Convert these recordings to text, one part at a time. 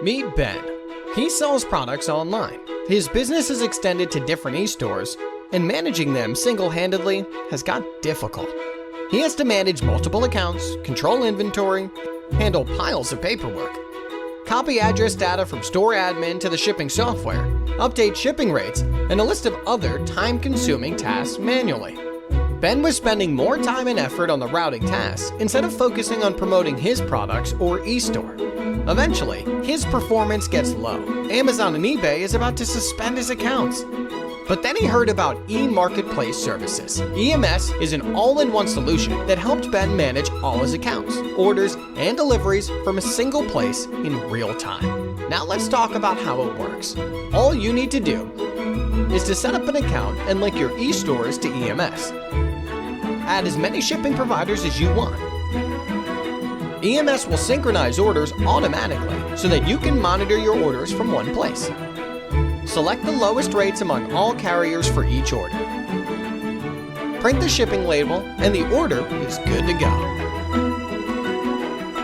Meet Ben. He sells products online. His business is extended to different e-stores, and managing them single-handedly has got difficult. He has to manage multiple accounts, control inventory, handle piles of paperwork, copy address data from store admin to the shipping software, update shipping rates, and a list of other time-consuming tasks manually. Ben was spending more time and effort on the routing tasks instead of focusing on promoting his products or e-store. Eventually, his performance gets low. Amazon and eBay is about to suspend his accounts. But then he heard about eMarketplace Services. EMS is an all-in-one solution that helped Ben manage all his accounts, orders, and deliveries from a single place in real time. Now let's talk about how it works. All you need to do is to set up an account and link your e-stores to EMS. Add as many shipping providers as you want. EMS will synchronize orders automatically so that you can monitor your orders from one place. Select the lowest rates among all carriers for each order. Print the shipping label and the order is good to go.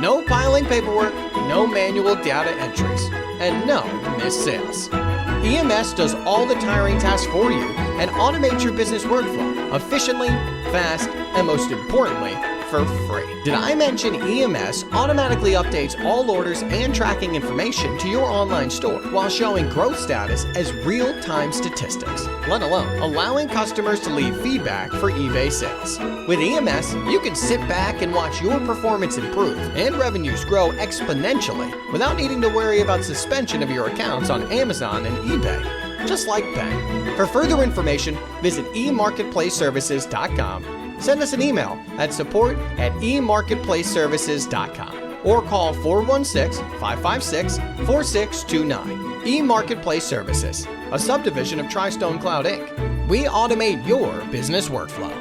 No piling paperwork, no manual data entries, and no missed sales. EMS does all the tiring tasks for you and automates your business workflow efficiently, fast, and most importantly, for free. Did I mention EMS automatically updates all orders and tracking information to your online store while showing growth status as real-time statistics, let alone allowing customers to leave feedback for eBay sales. With EMS, you can sit back and watch your performance improve and revenues grow exponentially without needing to worry about suspension of your accounts on Amazon and eBay, just like Ben. For further information, visit emarketplaceservices.com. Send us an email at support@emarketplaceservices.com or call 416-556-4629. eMarketplace Services, a subdivision of Tristone Cloud Inc. We automate your business workflow.